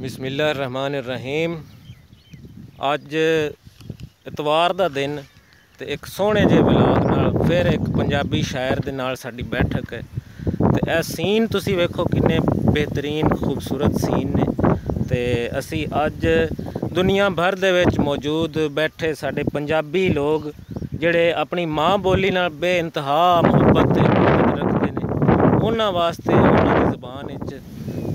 बिस्मिल्लाहिर्रहमानिर्रहीम। अज इतवार का दिन तो एक सोहने जे व्लॉग नाल फिर एक पंजाबी शायर दे नाल साडी बैठक है। तो यह सीन तुसी वेखो किन्ने बेहतरीन खूबसूरत सीन ने। तो असी अज दुनिया भर दे विच मौजूद बैठे साडे पंजाबी लोग जिहड़े अपनी माँ बोली नाल बेइंतहा मुहब्बत रखते हैं, उन्हां वास्ते उन्हां दी ज़बान विच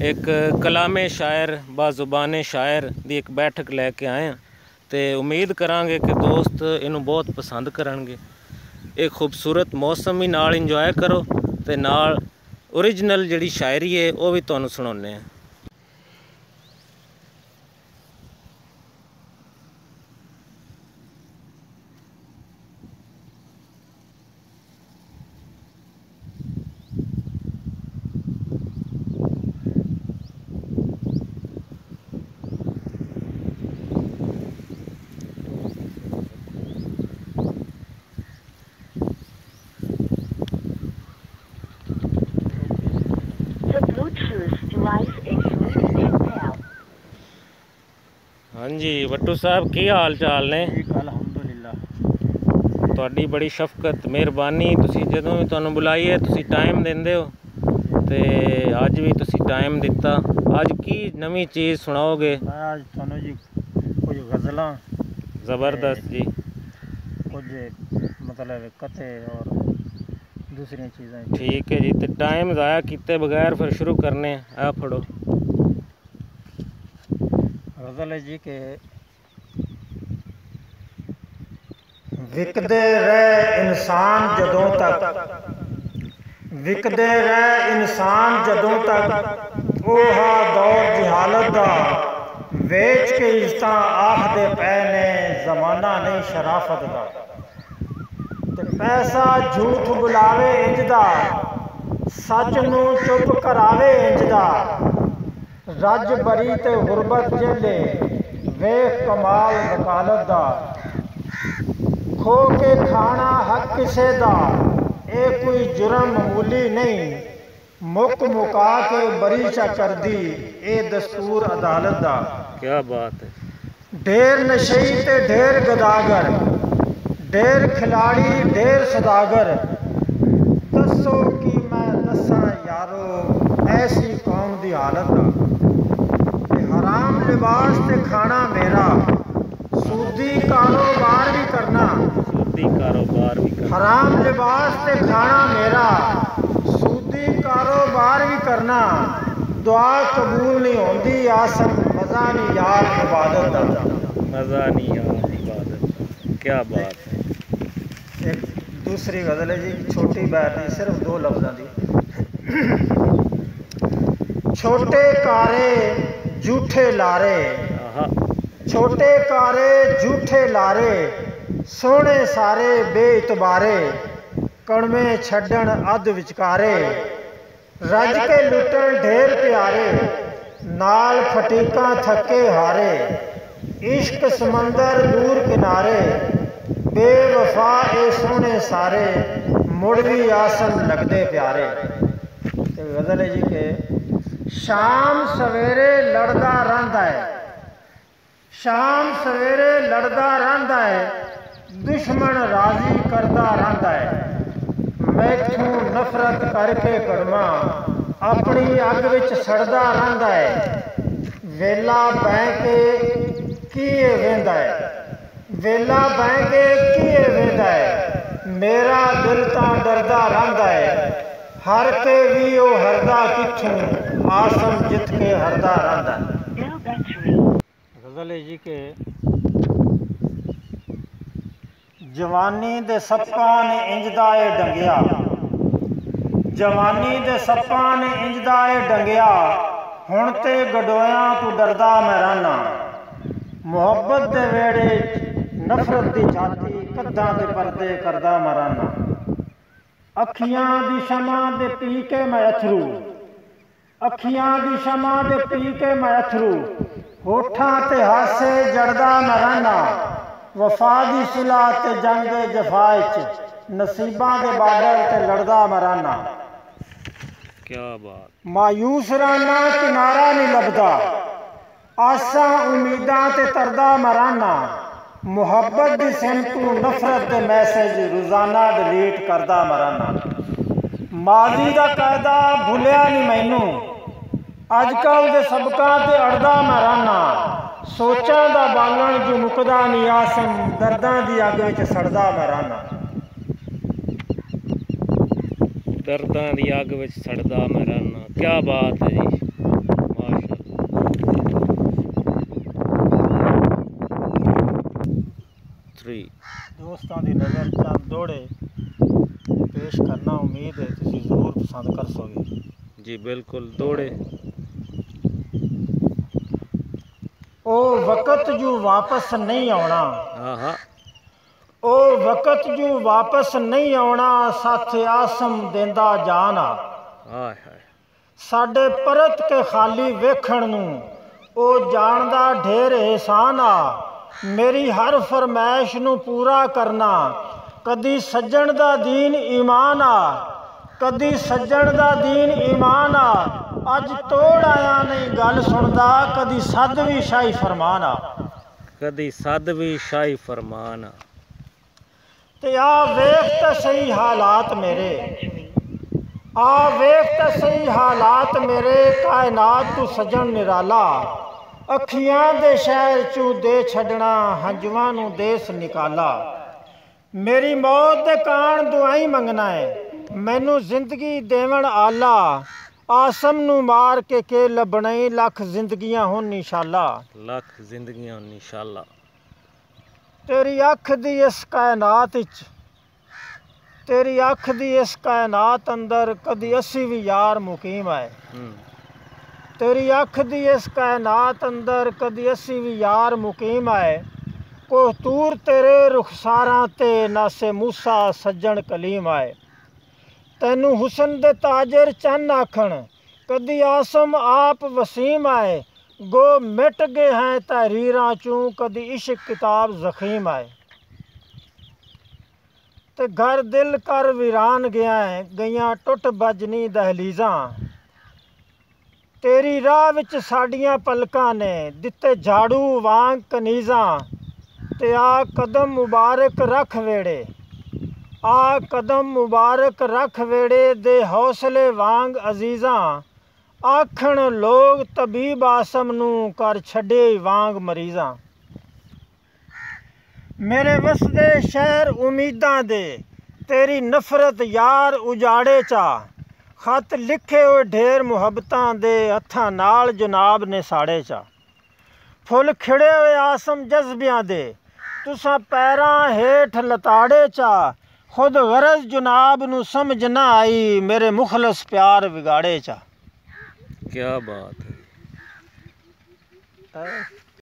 एक कलामे शायर बाज़ुबाने शायर की एक बैठक लैके आए हैं। तो उम्मीद करांगे कि दोस्त इनू बहुत पसंद करनगे। एक खूबसूरत मौसम भी नाल इंजॉय करो तो नाल ओरिजिनल जिहड़ी शायरी है वह भी तुहानू सुणाउने हैं। हाँ जी वट्टू साहब की हाल चाल ने? अलहमदुलिल्लाह। तुहाडी बड़ी शफकत मेहरबानी, तुसी जदों भी तुहानू बुलाइए तुसी टाइम देंदे हो ते अज भी तुसी टाइम दिता। अज की नवी चीज़ सुनाओगे? मैं अज तुहानू जी कुछ गज़लां ज़बरदस्त जी, कुछ मतलब कथे और दूसरी चीज़ें। ठीक है जी। तो टाइम ज़ाया किते बगैर फिर शुरू करने आ फड़ो। गज़ल है जी के विकदे रहे इंसान जदों तक, विकदे रहे इंसान जदों तक ओहा दौर जहालत दा, वेच के इज्जतां आखदे पै ने जमाना नहीं शराफत दा। ते पैसा झूठ बुलावे इंजदा, सच नू चुप करावे इंजदा, रज बरी ते गुरबत जेले वेख कमाल वकालत दा। खो के खाना हक किसे दा ए कोई जुर्म मामूली नहीं, मुक मुका के बरी चा कर दी ए दस्तूर अदालत दा। क्या बात है। ढेर नशई ते ढेर गदागर, ढेर खिलाड़ी ढेर सदागर, दसो कि मैं दसा यारो ऐसी कौम दी हालत दा। हराम लिबास ते खाना मेरा, सूदी कारोबार भी करना, सूदी कारोबार भी करना। हराम लिबास ते खाना मेरा, सूदी कारोबार भी करना, दुआ कबूल नहीं होती आसन मज़ा नहीं यार इबादत दा। मज़ा नहीं यार इबादत। क्या बात है। एक दूसरी गज़ल है जी, छोटी बैठ नहीं सिर्फ दो लफ्ज़ों की। छोटे कारे झूठे लारे, छोटे कारे झूठे लारे, सोहने सारे बेइतबारे, कड़मे छड्डण अध विचकारे, रज के लुटण ढेर प्यारे, नाल फटीकां थके हारे, इश्क समंदर दूर किनारे, बेवफा ए सोहने सारे, मुड़ भी आसन लगदे प्यारे। ते गज़ल है जी के शाम सवेरे लड़दा रहिंदा है, शाम सवेरे लड़दा रहिंदा है, दुश्मन राजी करदा रहिंदा है, मैथों नफरत करके कड़मा अपनी अग विच सड़दा रहिंदा है, वेला बह के कीए वेंदा है, वेला बह के कीए वेंदा है, मेरा दिल तां डरदा रहिंदा है, हर के भी ओ हरदा किथों आसम जित के हरदा रहिंदा है। गज़ल है जी के जवानी दे सप्पां ने इंजदा ए डंगिया, जवानी दे सप्पां ने इंजदा ए डंगिया, हुण ते गडोयां तू डरदा मैं रहना, मुहब्बत दे वेड़े नफरत दी छाती कद्दां ते पर्दे करदा मराना, अखियां दी शमा दे पी के मैं अथरू, अखियां दी शमा दे पी के मैं अथरू, होठां ते हासे जड़दा मैं रहना, वफा दी सुलह ते जंग जफा च नसीबां दे बार्डर ते लड़दा मैं रहना। क्या बात। मायूस राना किनारा नहीं लभदा, आसां उम्मीदां ते तरदा मराना, मुहब्बत दी सिमतू नफरत दे मैसेज रोजाना डिलीट करदा मराना। माजी दा कायदा भुलिया नहीं मैनू, अजकल दे सबकां ते अड़दा मराना। सोचां दा बालण जो मुकदा नहीं आसम, दर्दां दी अग विच सड़दा मराना। दर्दां दी अग विच सड़दा मराना। क्या बात है जी, दोस्तों की नज़र चंद दोड़े पेश करना, उम्मीद है तुसी जरूर पसंद कर सोगे जी। बिल्कुल दोड़े। ओ वक़्त जो वापस नहीं आना, ओ वक़्त जो वापस नहीं आना, साथ आसम देंदा जाना। साडे परत के खाली वेखण नूं ओ जानदा ढेर एहसान आ। मेरी हर फरमैश नूं पूरा करना, कदी सज्जण दा दीन ईमान आ, कदी सज्जण दा दीन ईमान आ। अज तोड़ आया नहीं गल सुनदा, कदी सद भी शाही फरमान आ, कदी सद भी शाही फरमान आ। ते आ वेख ते सही हालात मेरे, आ वेख ते सही हालात मेरे, कायनात तू सजन निराला। अखियां दे शहर चू दे छड़ना, हंजुआं नू देस निकाला। मेरी मौत दे कान दुआई मंगना है, मैनू जिंदगी देवण आला। आसम नू मार के लबने, लख जिंदगियां हुन इंशाअल्लाह, लख जिंदगियां हुन इंशाअल्लाह। तेरी अख दी इस कायनात विच, तेरी अख दी इस कायनात अंदर कदी असी भी यार मुकीम आए। तेरी अख दी इस कायनात अंदर कदी असी भी यार मुकीम आए। कोहतूर तेरे रुखसारां ते, नासे मूसा सज्जन कलीम आए। तैनू हुसन दे ताजर चन्न आखण, कदी आसम आप वसीम आए। गो मिट गए हैं तहरीरां चूं, कदी इश्क किताब जखीम आए। ते घर दिल कर वीरान गया है, गईयां टुट बजनी दहलीजां। तेरी राह विच साडियां पलकां ने, दिते झाड़ू वांग कनीज़ां। ते आ कदम मुबारक रख वेड़े, आ कदम मुबारक रख वेड़े, दे हौसले वांग अजीज़ां। आखण लोग तबीब आसम नू, कर छड्डे वांग मरीज़ां। मेरे वसदे शहर उम्मीदां दे, तेरी नफरत यार उजाड़े चा। खत लिखे हुए ढेर मुहब्बतां दे, हत्थां नाल जनाब ने साड़े चा। फुल खिड़े हुए आसम जज्बियां दे, तुसां पैरां हेठ लताड़े चा। खुद गरज जनाब नू समझ ना आई, मेरे मुखलस प्यार बिगाड़े चा। क्या बात है।